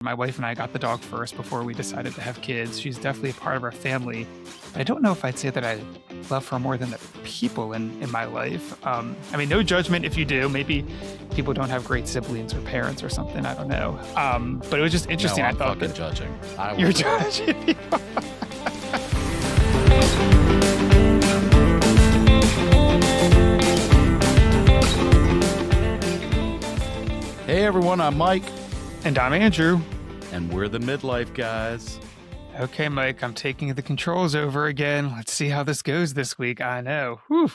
My wife and I got the dog first before we decided to have kids. She's definitely a part of our family. But I don't know if I'd say that I love her more than the people in my life. No judgment if you do. Maybe people don't have great siblings or parents or something. I don't know. But it was just interesting. No, I I'm thought fucking judging. you're judging people. Hey everyone, I'm Mike. And I'm Andrew. And we're the Midlife Guys. Okay, Mike, I'm taking the controls over again. Let's see how this goes this week. I know. Whew.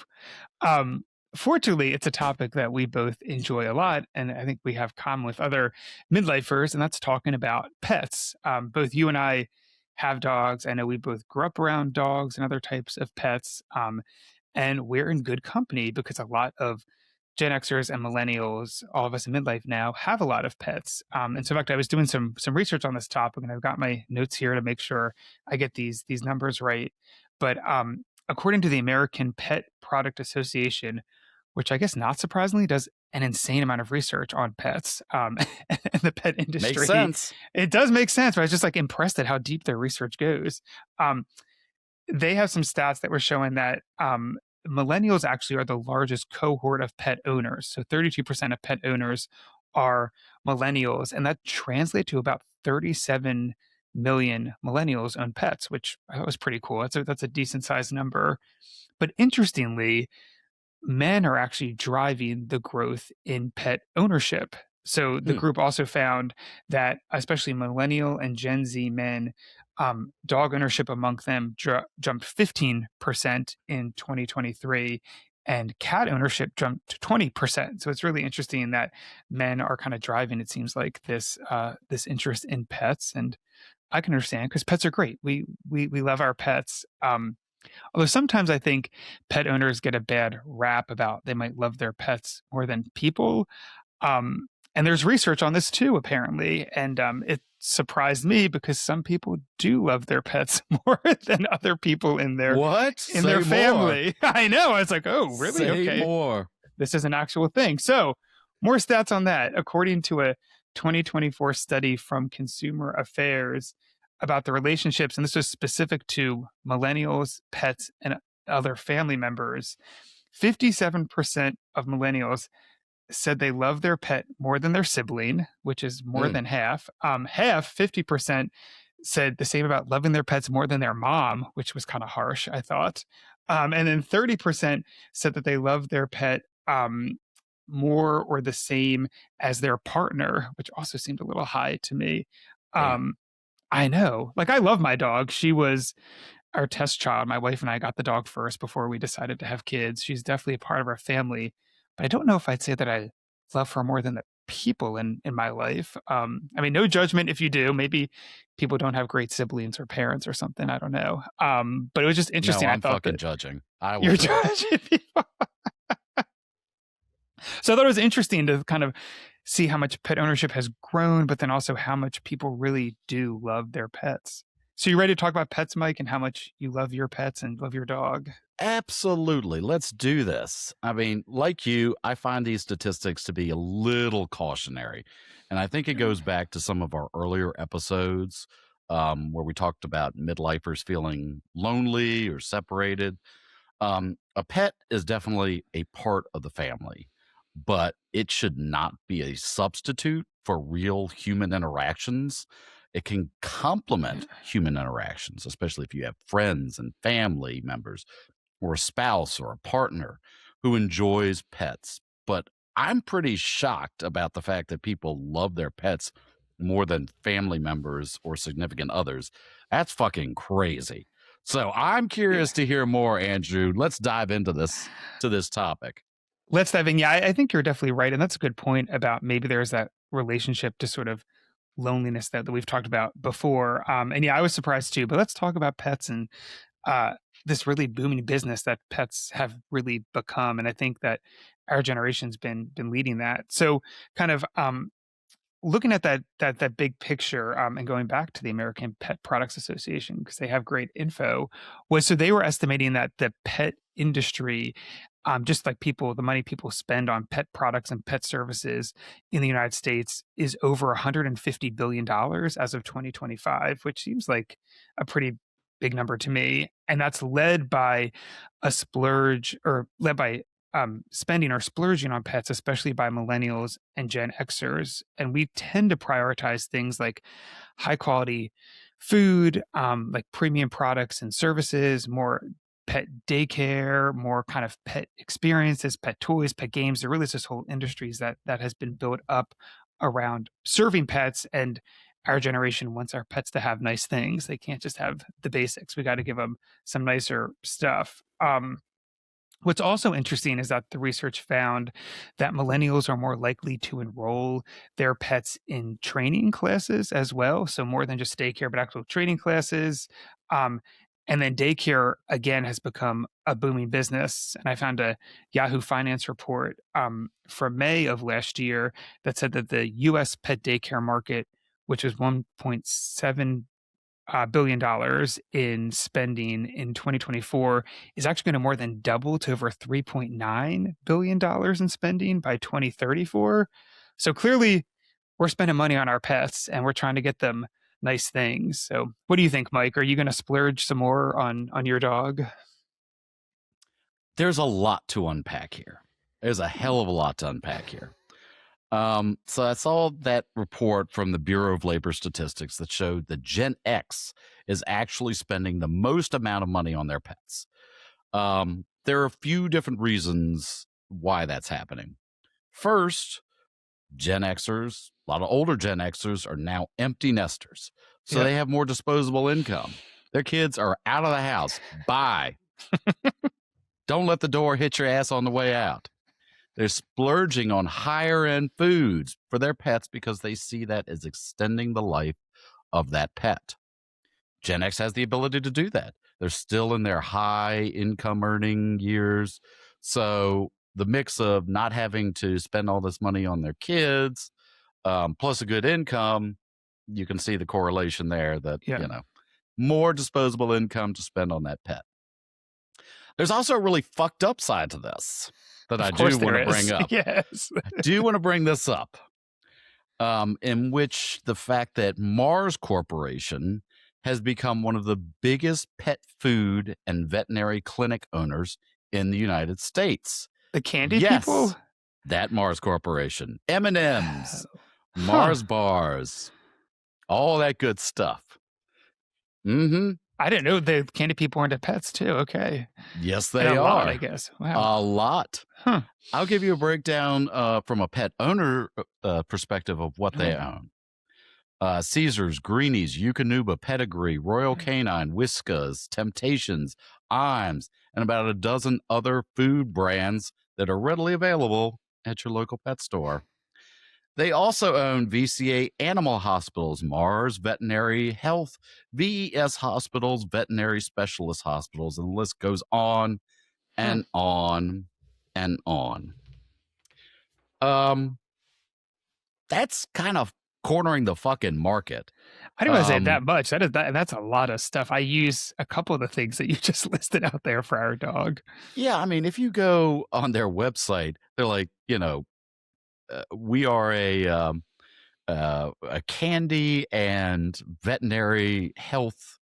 Fortunately, it's a topic that we both enjoy a lot, and I think we have common with other midlifers, and that's talking about pets. Both you and I have dogs. I know we both grew up around dogs and other types of pets, and we're in good company because a lot of Gen Xers and millennials, all of us in midlife now, have a lot of pets. And so, in fact, I was doing some research on this topic, and I've got my notes here to make sure I get these numbers right. But according to the American Pet Product Association, which I guess not surprisingly does an insane amount of research on pets and the pet industry. Makes sense. It does make sense, but I was just like impressed at how deep their research goes. They have some stats that were showing that millennials actually are the largest cohort of pet owners. So 32% of pet owners are millennials, and that translates to about 37 million millennials own pets, which I thought was pretty cool. That's a decent sized number. But interestingly, men are actually driving the growth in pet ownership. So the group also found that especially millennial and Gen Z men, dog ownership among them jumped 15% in 2023, and cat ownership jumped to 20%. So it's really interesting that men are kind of driving, it seems like, this interest in pets. And I can understand because pets are great. We love our pets. Although sometimes I think pet owners get a bad rap about they might love their pets more than people. And there's research on this too, apparently. And it surprised me because some people do love their pets more than other people in their family. I know. I was like, oh, really? Say okay. more. This is an actual thing. So more stats on that. According to a 2024 study from Consumer Affairs about the relationships, and this was specific to millennials, pets, and other family members, 57% of millennials said they love their pet more than their sibling, which is more than half. 50% said the same about loving their pets more than their mom, which was kind of harsh, I thought. And then 30% said that they love their pet more or the same as their partner, which also seemed a little high to me. I know. Like, I love my dog. She was our test child. My wife and I got the dog first before we decided to have kids. She's definitely a part of our family. But I don't know if I'd say that I love her more than the people in my life. No judgment if you do. Maybe people don't have great siblings or parents or something. I don't know. But it was just interesting. No, I'm I thought fucking judging. You're judging people. So I thought it was interesting to kind of see how much pet ownership has grown, but then also how much people really do love their pets. So you ready to talk about pets, Mike, and how much you love your pets and love your dog? Absolutely. Let's do this. I mean, like you, I find these statistics to be a little cautionary. And I think it goes back to some of our earlier episodes where we talked about midlifers feeling lonely or separated. A pet is definitely a part of the family, but it should not be a substitute for real human interactions. It can complement human interactions, especially if you have friends and family members or a spouse or a partner who enjoys pets. But I'm pretty shocked about the fact that people love their pets more than family members or significant others. That's fucking crazy. So I'm curious to hear more, Andrew. Let's dive into this topic. Let's dive in. Yeah, I think you're definitely right. And that's a good point about maybe there's that relationship to sort of loneliness that we've talked about before. And yeah, I was surprised too. But let's talk about pets and this really booming business that pets have really become. And I think that our generation's been leading that. So kind of looking at that big picture and going back to the American Pet Products Association, because they have great info, so they were estimating that the pet industry just like the money people spend on pet products and pet services in the United States is over $150 billion as of 2025, which seems like a pretty big number to me. And that's led by spending or splurging on pets, especially by millennials and Gen Xers. And we tend to prioritize things like high quality food, like premium products and services, more pet daycare, more kind of pet experiences, pet toys, pet games. There really is this whole industries that has been built up around serving pets. And our generation wants our pets to have nice things. They can't just have the basics. We got to give them some nicer stuff. What's also interesting is that the research found that millennials are more likely to enroll their pets in training classes as well. So more than just daycare, but actual training classes. And then daycare, again, has become a booming business. And I found a Yahoo Finance report from May of last year that said that the U.S. pet daycare market, which was $1.7 billion in spending in 2024, is actually going to more than double to over $3.9 billion in spending by 2034. So clearly, we're spending money on our pets and we're trying to get them nice things. So what do you think, Mike? Are you going to splurge some more on your dog? There's a lot to unpack here. There's a hell of a lot to unpack here. So I saw that report from the Bureau of Labor Statistics that showed that Gen X is actually spending the most amount of money on their pets. There are a few different reasons why that's happening. First, Gen Xers, a lot of older Gen Xers are now empty nesters. So they have more disposable income. Their kids are out of the house. Bye. Don't let the door hit your ass on the way out. They're splurging on higher end foods for their pets because they see that as extending the life of that pet. Gen X has the ability to do that. They're still in their high income earning years. So the mix of not having to spend all this money on their kids, plus a good income, you can see the correlation there that, more disposable income to spend on that pet. There's also a really fucked up side to this that I do want to bring up. Yes. I do want to bring this up, in which the fact that Mars Corporation has become one of the biggest pet food and veterinary clinic owners in the United States. The candy people? That Mars Corporation. M&Ms, Mars bars, all that good stuff. Mm-hmm. I didn't know the candy people are into pets too. Okay. Yes, they are. A lot, I guess. Wow. A lot. Huh. I'll give you a breakdown from a pet owner perspective of what they own. Caesars, Greenies, Eukanuba, Pedigree, Royal Canine, Whiskas, Temptations, Iams, and about a dozen other food brands that are readily available at your local pet store. They also own VCA Animal Hospitals, Mars Veterinary Health, VES Hospitals, Veterinary Specialist Hospitals, and the list goes on and on and on. That's kind of cornering the fucking market. I didn't want to say that much. That's a lot of stuff. I use a couple of the things that you just listed out there for our dog. Yeah, I mean, if you go on their website, they're like, we are a candy and veterinary health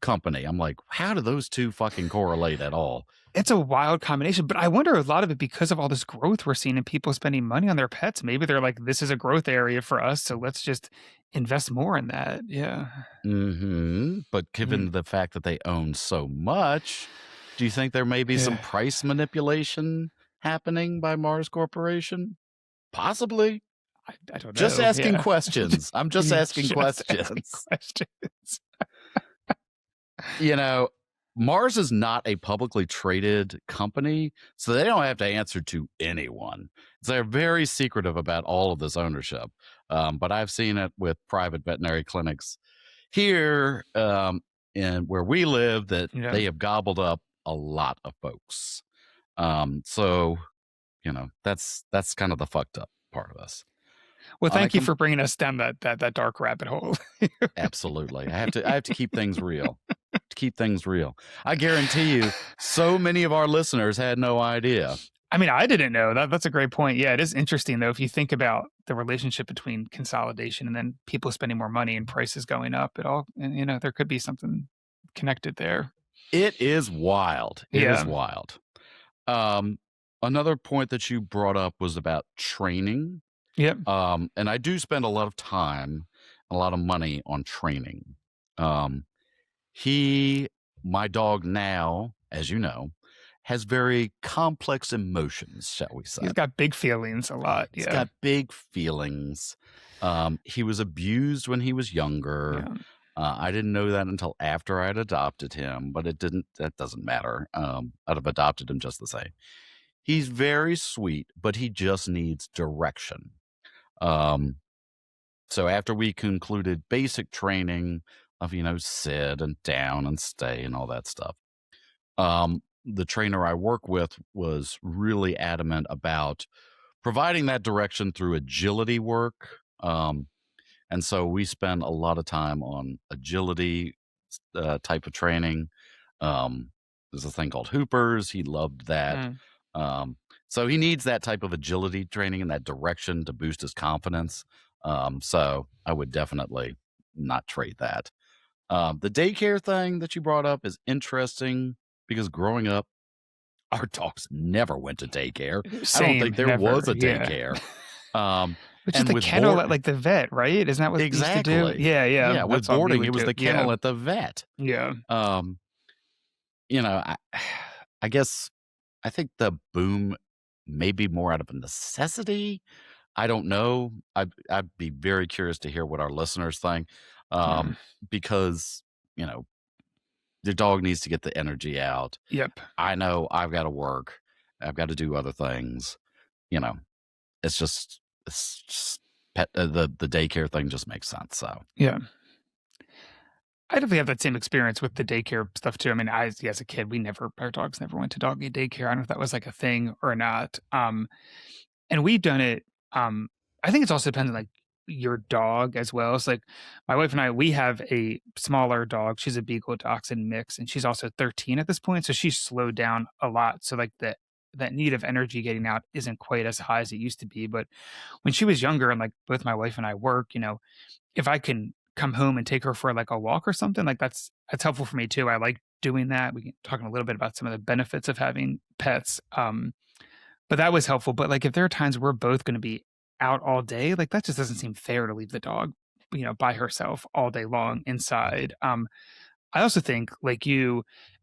company. I'm like, how do those two fucking correlate at all? It's a wild combination, but I wonder a lot of it because of all this growth we're seeing and people spending money on their pets. Maybe they're like, this is a growth area for us, so let's just invest more in that. Yeah. Mm-hmm. But given the fact that they own so much, do you think there may be some price manipulation happening by Mars Corporation? Possibly. I don't know. Just asking questions. I'm just asking questions. Mars is not a publicly traded company, so they don't have to answer to anyone. So they're very secretive about all of this ownership. But I've seen it with private veterinary clinics here in where we live that they have gobbled up a lot of folks. So, that's kind of the fucked up part of us. Well, thank you for bringing us down that dark rabbit hole. Absolutely. I have to keep things real. To keep things real. I guarantee you, so many of our listeners had no idea. I mean, I didn't know that. That's a great point. Yeah, it is interesting though. If you think about the relationship between consolidation and then people spending more money and prices going up, and there could be something connected there. It is wild. It is Yeah. wild. Another point that you brought up was about training. Yep. And I do spend a lot of time, a lot of money on training. My dog now, as you know, has very complex emotions, shall we say. He's got big feelings a lot. He's Yeah. got big feelings. He was abused when he was younger. Yeah. I didn't know that until after I had adopted him, but that doesn't matter. I'd have adopted him just the same. He's very sweet, but he just needs direction. So after we concluded basic training of, sit and down and stay and all that stuff, the trainer I work with was really adamant about providing that direction through agility work. And so we spend a lot of time on agility type of training. There's a thing called Hoopers. He loved that. So he needs that type of agility training and that direction to boost his confidence. So I would definitely not trade that. The daycare thing that you brought up is interesting because growing up, our dogs never went to daycare. I don't think there was a daycare. Which is the kennel at like the vet, right? Isn't that what exactly. they used to do? Yeah. Yeah, with boarding, it was the kennel at the vet. Yeah. I guess I think the boom may be more out of a necessity. I don't know. I'd be very curious to hear what our listeners think, because the dog needs to get the energy out. Yep. I know I've got to work. I've got to do other things. It's just the daycare thing just makes sense. So yeah. I definitely have that same experience with the daycare stuff too. I mean, as a kid, our dogs never went to doggy daycare. I don't know if that was like a thing or not. And we've done it. I think it's also depends on like your dog as well. It's like my wife and I, we have a smaller dog. She's a Beagle Dachshund mix, and she's also 13 at this point. So she's slowed down a lot. So like that need of energy getting out isn't quite as high as it used to be. But when she was younger and like both my wife and I work, if I can come home and take her for like a walk or something, like that's helpful for me too. I like doing that. We can talk a little bit about some of the benefits of having pets. But that was helpful. But like if there are times we're both going to be out all day, like that just doesn't seem fair to leave the dog, by herself all day long inside. I also think like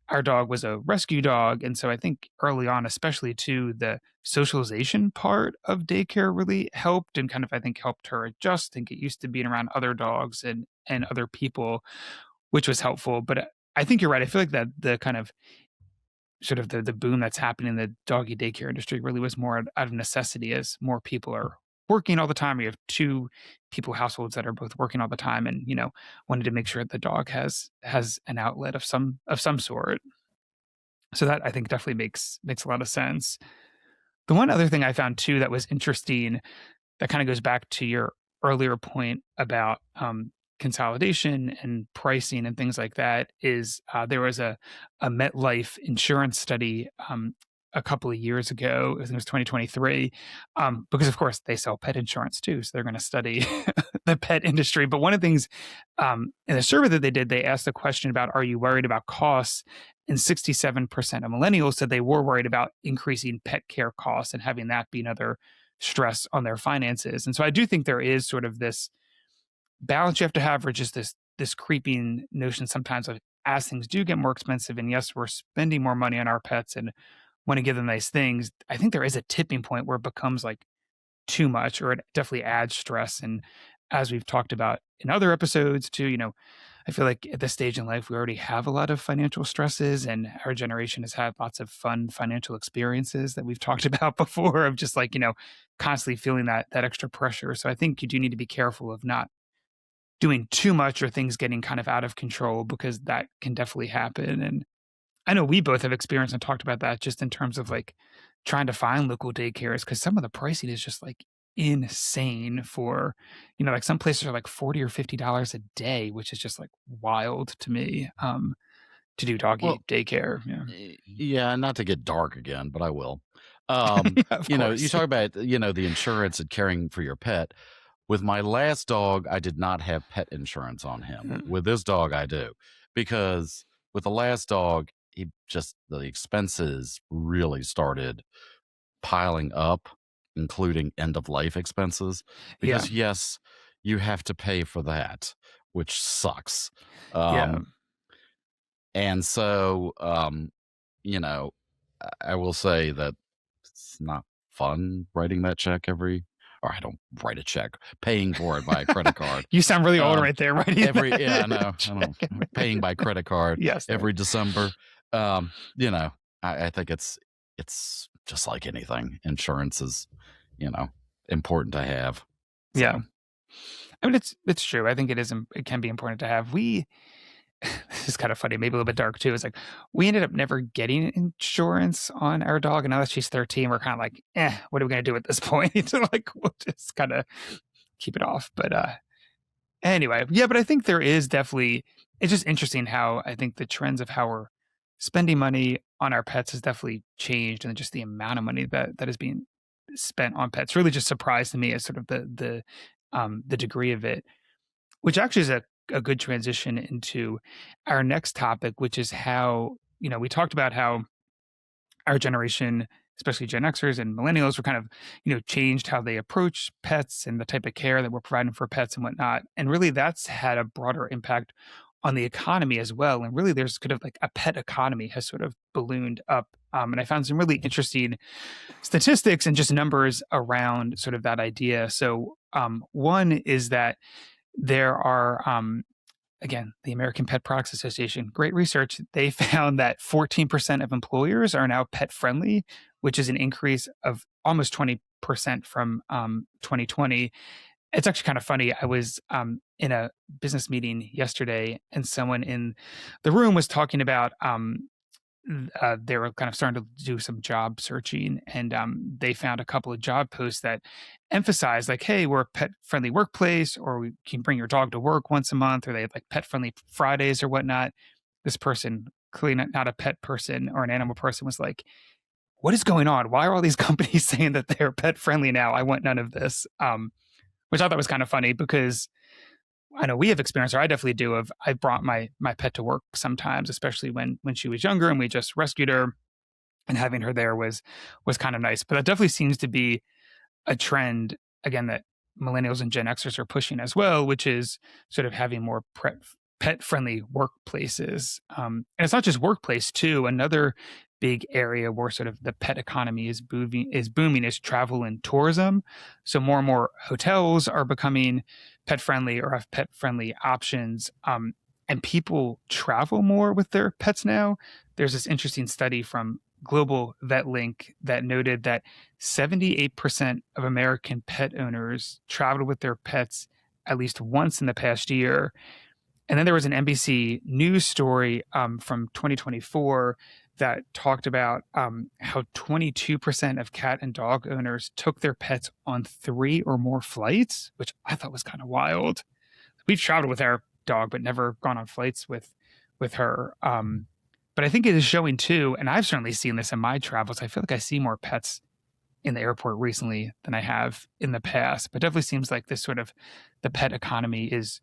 our dog was a rescue dog. And so I think early on, especially too, the socialization part of daycare really helped and kind of, I think, helped her adjust and get used to being around other dogs and other people, which was helpful. But I think you're right. I feel like that the kind of sort of the boom that's happening in the doggy daycare industry really was more out of necessity as more people are working all the time. You have two people households that are both working all the time and, wanted to make sure the dog has an outlet of some sort. So that I think definitely makes a lot of sense. The one other thing I found too that was interesting that kind of goes back to your earlier point about consolidation and pricing and things like that is there was a MetLife insurance study a couple of years ago. I think it was 2023, because of course they sell pet insurance too, so they're going to study the pet industry. But one of the things in the survey that they did, they asked a question about, are you worried about costs? And 67% of millennials said they were worried about increasing pet care costs and having that be another stress on their finances. And so I do think there is sort of this balance you have to have, or just this creeping notion sometimes of, as things do get more expensive, and yes, we're spending more money on our pets and want to give them nice things, I think there is a tipping point where it becomes like too much, or it definitely adds stress. And as we've talked about in other episodes too, I feel like at this stage in life, we already have a lot of financial stresses, and our generation has had lots of fun financial experiences that we've talked about before, of just like, constantly feeling that extra pressure. So I think you do need to be careful of not doing too much or things getting kind of out of control, because that can definitely happen. And I know we both have experienced and talked about that just in terms of like trying to find local daycares, because some of the pricing is just like insane for, like some places are like $40 or $50 a day, which is just like wild to me. to do Well, doggy daycare. Yeah. yeah, not to get dark again, but I will. Yeah, of You course. talk about, the insurance and caring for your pet. With my last dog, I did not have pet insurance on him. With this dog, I do. Because with the last dog, the expenses really started piling up, including end of life expenses. Yeah. Because, yes, you have to pay for that, which sucks. Yeah. Um, and so, you know, I will say that it's not fun writing that check or I don't write a check, paying for it by a credit card. You sound really old Um, right there, writing yeah, I that know, I know, check. paying by credit card Yes. every December. Um, you know, I think it's just like anything. Insurance is, you know, important to have. Yeah. So, I mean, it's true. I think it can be important to have. This is kind of funny, maybe a little bit dark too. It's like we ended up never getting insurance on our dog, and now that she's 13, we're kind of like, what are we gonna do at this point? Like, we'll just kind of keep it off. But anyway, yeah. But I think there is definitely. It's just interesting how I think the trends of how we're spending money on our pets has definitely changed, and just the amount of money that is being spent on pets really just surprised me as sort of the degree of it, which actually is a good transition into our next topic, which is how, we talked about how our generation, especially Gen Xers and millennials, were kind of, changed how they approach pets and the type of care that we're providing for pets and whatnot. And really that's had a broader impact on the economy as well. And really there's kind of like a pet economy has sort of ballooned up. And I found some really interesting statistics and just numbers around sort of that idea. So one is that there are, again, the American Pet Products Association, great research. They found that 14% of employers are now pet friendly, which is an increase of almost 20% from 2020. It's actually kind of funny. I was in a business meeting yesterday, and someone in the room was talking about they were kind of starting to do some job searching, and they found a couple of job posts that emphasize like, hey, we're a pet friendly workplace, or we can bring your dog to work once a month, or they have like pet friendly Fridays or whatnot. This person, clearly not a pet person or an animal person, was like, what is going on? Why are all these companies saying that they're pet friendly now? I want none of this. Which I thought was kind of funny because I know we have experience, or I definitely do. Of I brought my pet to work sometimes, especially when she was younger, and we just rescued her, and having her there was kind of nice. But that definitely seems to be a trend again that millennials and Gen Xers are pushing as well, which is sort of having more pet friendly workplaces. And it's not just workplace too. Another big area where sort of the pet economy is booming is travel and tourism. So more and more hotels are becoming pet friendly or have pet friendly options. And people travel more with their pets now. There's this interesting study from Global Vet Link that noted that 78% of American pet owners traveled with their pets at least once in the past year. And then there was an NBC News story from 2024 that talked about how 22% of cat and dog owners took their pets on 3 or more flights, which I thought was kind of wild. We've traveled with our dog, but never gone on flights with her. But I think it is showing too, and I've certainly seen this in my travels. I feel like I see more pets in the airport recently than I have in the past. But definitely seems like this sort of the pet economy is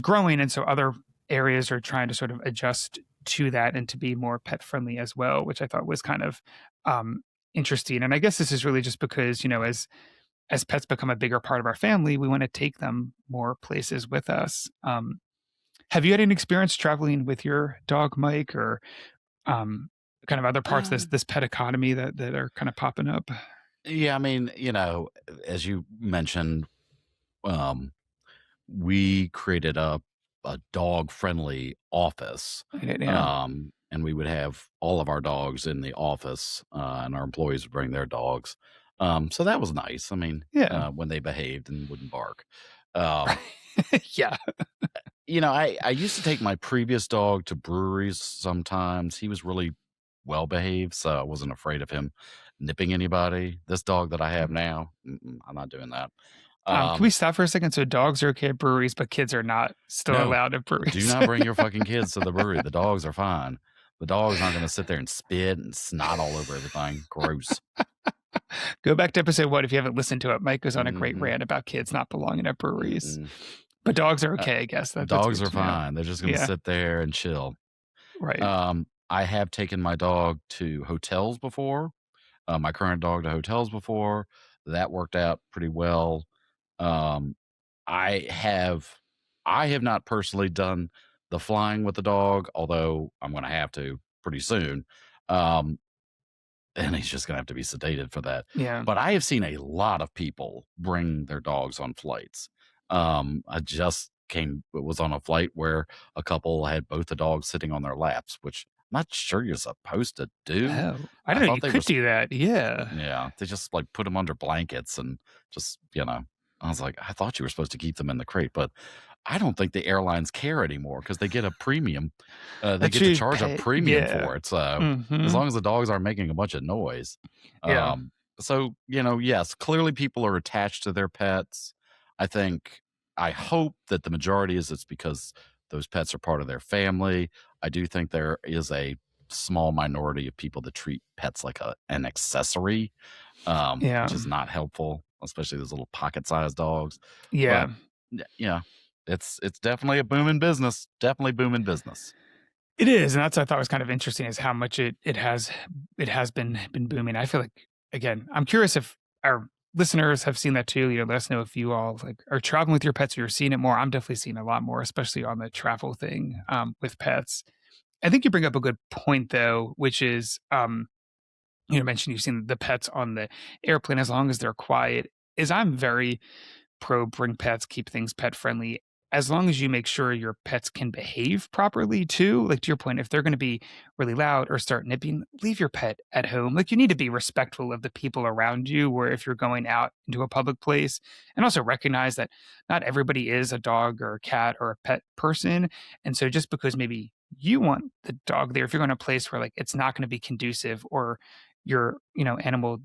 growing, and so other areas are trying to sort of adjust to that and to be more pet friendly as well, which I thought was kind of interesting. And I guess this is really just because as pets become a bigger part of our family, we want to take them more places with us. Have you had any experience traveling with your dog, Mike, or kind of other parts of uh, this pet economy that are kind of popping up? yeah, I mean, as you mentioned, um, we created a dog friendly office. Yeah. And we would have all of our dogs in the office, and our employees would bring their dogs. So that was nice. I mean, Yeah. when they behaved and wouldn't bark. Um, Yeah. I used to take my previous dog to breweries sometimes. He was really well behaved, so I wasn't afraid of him nipping anybody. This dog that I have now, I'm not doing that. Can we stop for a second? So dogs are okay at breweries, but kids are not still No, allowed at breweries. do not bring your fucking kids to the brewery. The dogs are fine. The dogs aren't going to sit there and spit and snot all over everything. Gross. Go back to episode 1 if you haven't listened to it. Mike goes on a great rant about kids not belonging at breweries. But dogs are okay, I guess. Dogs are fine. They're just going to sit there and chill. Right. I have taken my dog to hotels before. My current dog to hotels before. That worked out pretty well. I have not personally done the flying with the dog, although I'm going to have to pretty soon. And he's just going to have to be sedated for that. Yeah. But I have seen a lot of people bring their dogs on flights. I just was on a flight where a couple had both the dogs sitting on their laps, which I'm not sure you're supposed to do. Oh, I didn't know you could do that. Yeah. Yeah. They just like put them under blankets and just, I was like, I thought you were supposed to keep them in the crate, but I don't think the airlines care anymore because they get a premium. They get to charge a premium for it. So as long as the dogs aren't making a bunch of noise. Yeah. So, yes, clearly people are attached to their pets. I hope that the majority it's because those pets are part of their family. I do think there is a small minority of people that treat pets like an accessory, which is not helpful, especially those little pocket-sized dogs. Yeah. But, yeah, it's definitely a booming business. Definitely booming business. It is, and that's what I thought was kind of interesting is how much it has been booming. I feel like, again, I'm curious if our listeners have seen that too. Let us know if you all are traveling with your pets or you're seeing it more. I'm definitely seeing a lot more, especially on the travel thing with pets. I think you bring up a good point though, which is you mentioned you've seen the pets on the airplane as long as they're quiet. I'm very pro bring pets, keep things pet friendly, as long as you make sure your pets can behave properly too. Like to your point, if they're going to be really loud or start nipping, leave your pet at home. Like you need to be respectful of the people around you, where if you're going out into a public place, and also recognize that not everybody is a dog or a cat or a pet person. And so just because maybe you want the dog there, if you're going to a place where like it's not going to be conducive or your animal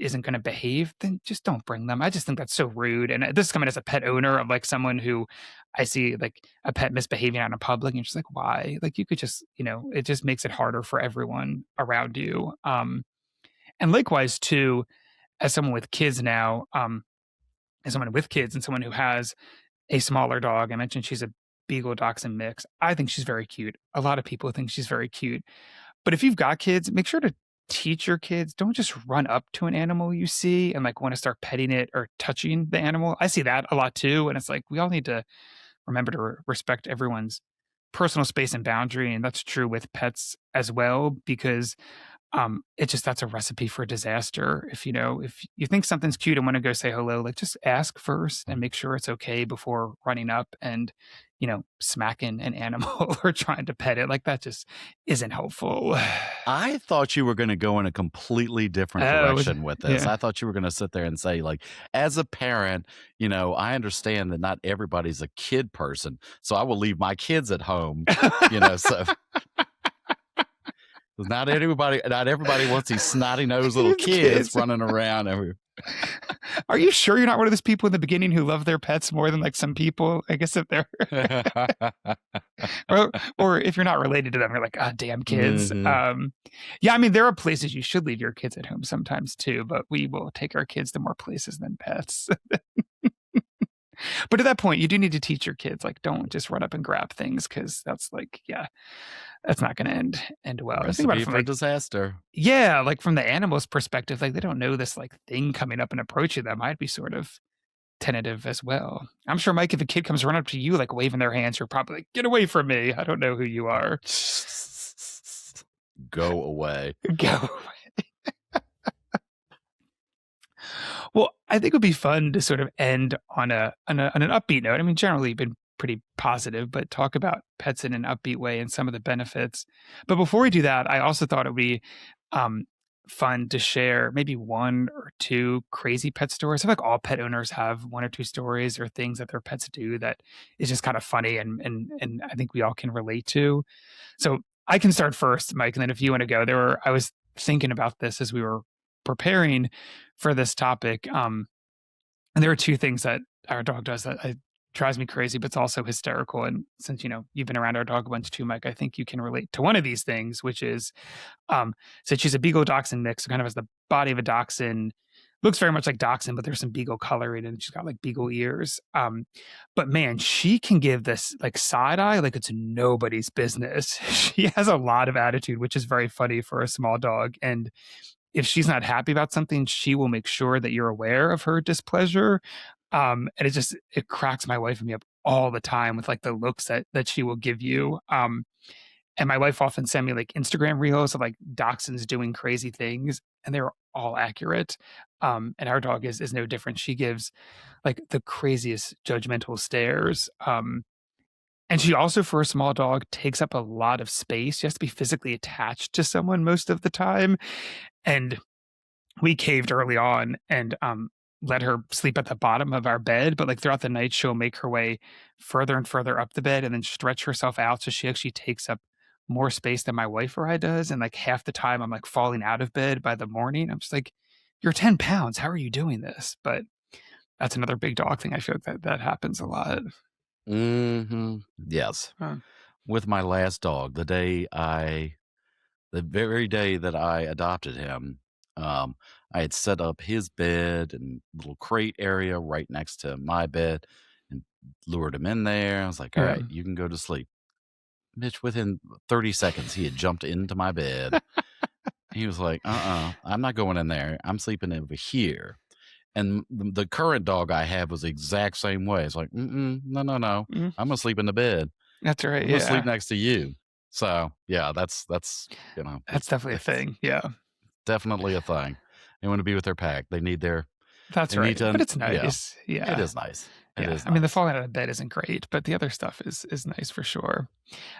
isn't going to behave, then just don't bring them. I just think that's so rude. And this is coming as a pet owner of like someone who I see like a pet misbehaving out in public and just like, why? Like you could just, it just makes it harder for everyone around you. And likewise too, as someone with kids now, as someone with kids and someone who has a smaller dog, I mentioned she's a Beagle Dachshund mix. I think she's very cute. A lot of people think she's very cute. But if you've got kids, make sure to teach your kids. Don't just run up to an animal you see and like want to start petting it or touching the animal. I see that a lot too. And it's like, we all need to remember to respect everyone's personal space and boundary. And that's true with pets as well, because that's a recipe for disaster. If you think something's cute and want to go say hello, like just ask first and make sure it's okay before running up and smacking an animal or trying to pet it. Like that just isn't helpful. I thought you were going to go in a completely different direction with this. Yeah. I thought you were going to sit there and say, like, as a parent, I understand that not everybody's a kid person, so I will leave my kids at home, so not everybody wants these snotty nosed little kids running around everywhere. Are you sure you're not one of those people in the beginning who love their pets more than like some people? I guess if they're or if you're not related to them, you're like, damn kids. Mm-hmm. Yeah, I mean, there are places you should leave your kids at home sometimes too, but we will take our kids to more places than pets. But at that point, you do need to teach your kids, like, don't just run up and grab things, because that's like, that's not going to end well. Recipe think about it from like disaster. Yeah, like from the animal's perspective, like they don't know this like thing coming up and approaching them. I'd be sort of tentative as well. I'm sure, Mike, if a kid comes running up to you like waving their hands, you're probably like, get away from me. I don't know who you are. Go away. Go away. Well, I think it would be fun to sort of end on an upbeat note. I mean, generally you've been pretty positive, but talk about pets in an upbeat way and some of the benefits. But before we do that, I also thought it would be fun to share maybe one or two crazy pet stories. I feel like all pet owners have one or two stories or things that their pets do that is just kind of funny and I think we all can relate to. So I can start first, Mike, and then if you want to go, I was thinking about this as we were preparing for this topic. And there are two things that our dog does that drives me crazy, but it's also hysterical. And since you've been around our dog a bunch too, Mike, I think you can relate to one of these things, which is so she's a Beagle Dachshund mix, so kind of has the body of a Dachshund, looks very much like Dachshund, but there's some Beagle color in it, and she's got like Beagle ears. But man, she can give this like side eye like it's nobody's business. She has a lot of attitude, which is very funny for a small dog. And if she's not happy about something, she will make sure that you're aware of her displeasure. And it cracks my wife and me up all the time with like the looks that she will give you. And my wife often send me like Instagram reels of like dachshunds doing crazy things, and they're all accurate. And our dog is no different. She gives like the craziest judgmental stares. And she also, for a small dog, takes up a lot of space. She has to be physically attached to someone most of the time. And we caved early on and let her sleep at the bottom of our bed. But like throughout the night, she'll make her way further and further up the bed and then stretch herself out. So she actually takes up more space than my wife or I does. And like half the time I'm like falling out of bed by the morning. I'm just like, you're 10 pounds. How are you doing this? But that's another big dog thing. I feel like that happens a lot. Yes. Huh. With my last dog, the very day that I adopted him, I had set up his bed and little crate area right next to my bed and lured him in there. I was like, all Yeah. right, you can go to sleep. Mitch, within 30 seconds, he had jumped into my bed. He was like, I'm not going in there. I'm sleeping over here. And the current dog I have was the exact same way. It's like, no. Mm, I'm gonna sleep in the bed. that's right. I'm gonna sleep Yeah. next to you. So yeah, that's That's definitely a it's thing. Yeah. definitely a thing. They want to be with their pack. They need That's they need right. But to it's yeah. nice. It Yeah. is nice. It Yeah. is I mean, the nice. falling out of bed isn't great, but the other stuff is nice for sure.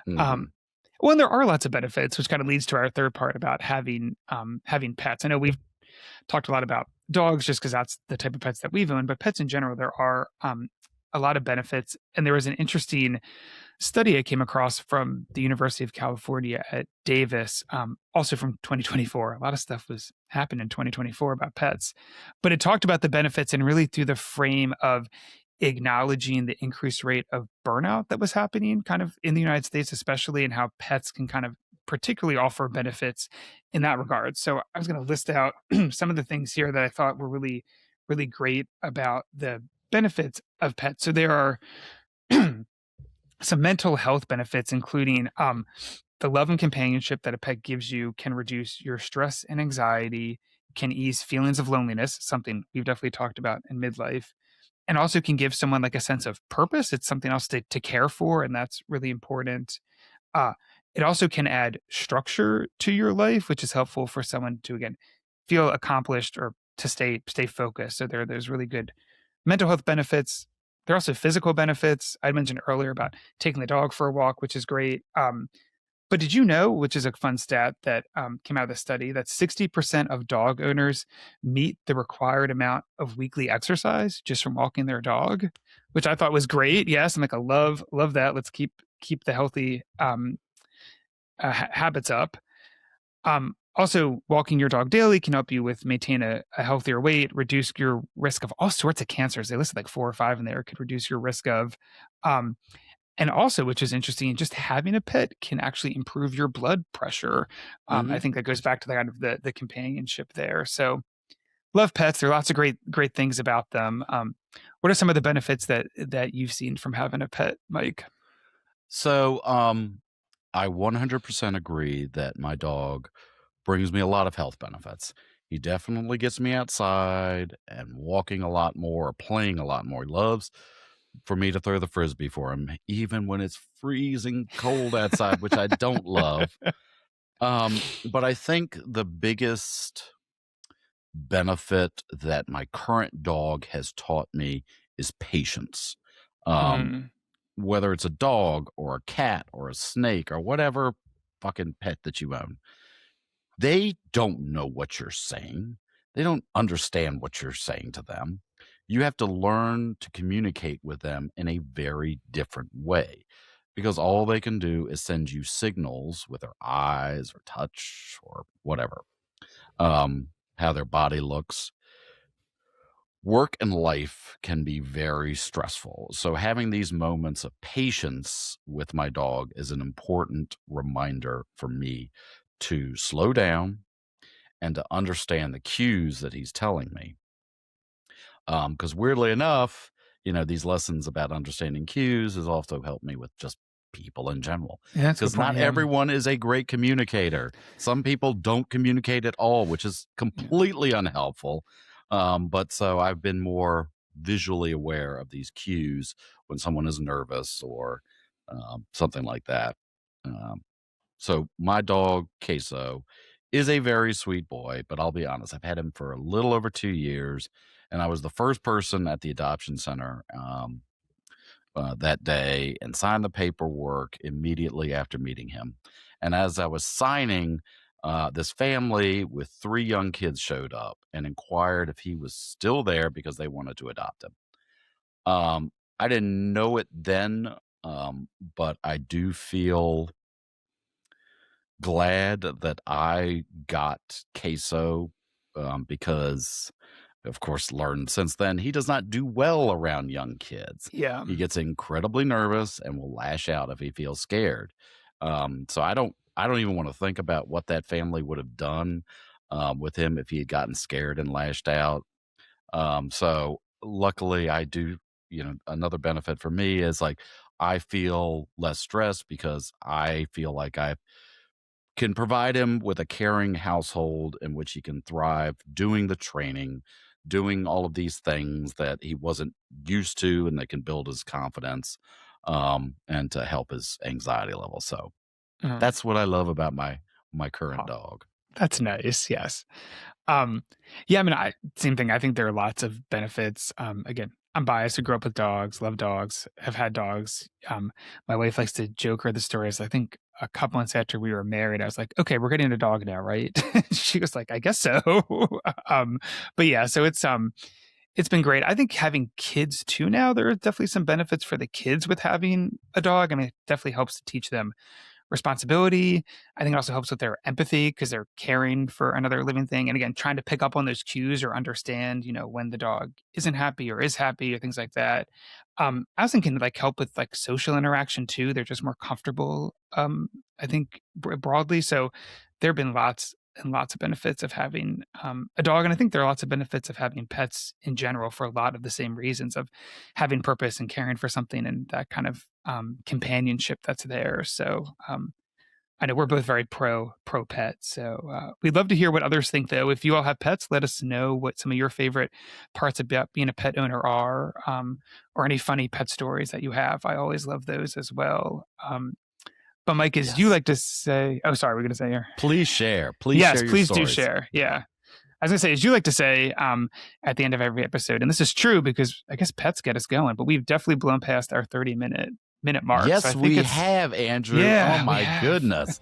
Mhm. Um, well, and there are lots of benefits, which kind of leads to our third part about having pets. I know we've talked a lot about dogs just because that's the type of pets that we've owned, but pets in general, there are a lot of benefits. And there was an interesting study I came across from the University of California at Davis, also from 2024. A lot of stuff was happened in 2024 about pets, but it talked about the benefits and really through the frame of acknowledging the increased rate of burnout that was happening kind of in the United States, especially, and how pets can kind of particularly offer benefits in that regard. So I was going to list out some of the things here that I thought were really, really great about the benefits of pets. So there are some mental health benefits, including the love and companionship that a pet gives you can reduce your stress and anxiety, can ease feelings of loneliness, something we've definitely talked about in midlife, and also can give someone like a sense of purpose. It's something else to care for, and that's really important. Uh, it also can add structure to your life, which is helpful for someone to again feel accomplished or to stay focused. So there's really good mental health benefits. There are also physical benefits. I mentioned earlier about taking the dog for a walk, which is great. But did you know, which is a fun stat that came out of the study, that 60% of dog owners meet the required amount of weekly exercise just from walking their dog, which I thought was great. Yes, I'm like, I love that. Let's keep the healthy habits up. Also, walking your dog daily can help you with maintain a healthier weight, reduce your risk of all sorts of cancers. They listed like 4 or 5 in there. Could reduce your risk of. And also, which is interesting, just having a pet can actually improve your blood pressure. I think that goes back to the kind of the companionship there. So, love pets. There are lots of great things about them. What are some of the benefits that you've seen from having a pet, Mike? So I 100% agree that my dog brings me a lot of health benefits. He definitely gets me outside and walking a lot more, playing a lot more. He loves for me to throw the frisbee for him, even when it's freezing cold outside, which I don't love. But I think the biggest benefit that my current dog has taught me is patience. Um, Mm, whether it's a dog or a cat or a snake or whatever fucking pet that you own, they don't know what you're saying. They don't understand what you're saying to them. You have to learn to communicate with them in a very different way because all they can do is send you signals with their eyes or touch or whatever, how their body looks. work and life can be very stressful. So having these moments of patience with my dog is an important reminder for me to slow down and to understand the cues that he's telling me. Because weirdly enough, these lessons about understanding cues has also helped me with just people in general. Yeah, that's a good Because point. not Yeah. everyone is a great communicator. Some people don't communicate at all, which is completely unhelpful. But so I've been more visually aware of these cues when someone is nervous or something like that. So my dog, Queso, is a very sweet boy, but I'll be honest, I've had him for a little over 2 years, and I was the first person at the adoption center that day and signed the paperwork immediately after meeting him. And as I was signing, this family with 3 young kids showed up and inquired if he was still there because they wanted to adopt him. I didn't know it then, but I do feel glad that I got Queso because, of course, learned since then he does not do well around young kids. Yeah. He gets incredibly nervous and will lash out if he feels scared. So I don't even want to think about what that family would have done with him if he had gotten scared and lashed out. So luckily I do, another benefit for me is like I feel less stressed because I feel like I can provide him with a caring household in which he can thrive doing the training, doing all of these things that he wasn't used to and that can build his confidence and to help his anxiety level. So Uh, that's what I love about my current Oh. dog. That's nice. Yes. Yeah, I mean, same thing. I think there are lots of benefits. Again, I'm biased. I grew up with dogs, love dogs, have had dogs. My wife likes to joke her the stories. I think a couple months after we were married, I was like, okay, we're getting a dog now, right? She was like, I guess so. But yeah, so it's been great. I think having kids too now, there are definitely some benefits for the kids with having a dog. I mean, it definitely helps to teach them responsibility. I think it also helps with their empathy because they're caring for another living thing. And again, trying to pick up on those cues or understand, when the dog isn't happy or is happy or things like that. I also think can like help with like social interaction too. They're just more comfortable. I think broadly. So there have been lots and lots of benefits of having a dog. And I think there are lots of benefits of having pets in general for a lot of the same reasons of having purpose and caring for something and that kind of companionship that's there. So I know we're both very pro pet. So we'd love to hear what others think, though. If you all have pets, let us know what some of your favorite parts about being a pet owner are, or any funny pet stories that you have. I always love those as well. But Mike, as you Yes. like to say, oh, sorry, we're going to say here. Please share. Please Yes, share your please do stories. share. Yeah. I was going to say, as you like to say at the end of every episode, and this is true because I guess pets get us going, but we've definitely blown past our 30-minute mark. Yes, so I think we have, Andrew. Yeah, oh, my goodness.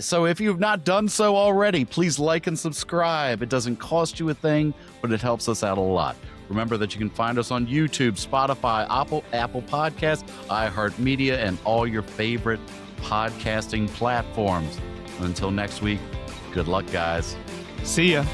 So if you've not done so already, please like and subscribe. It doesn't cost you a thing, but it helps us out a lot. Remember that you can find us on YouTube, Spotify, Apple Podcasts, iHeartMedia, and all your favorite podcasting platforms. Until next week, good luck, guys. See ya.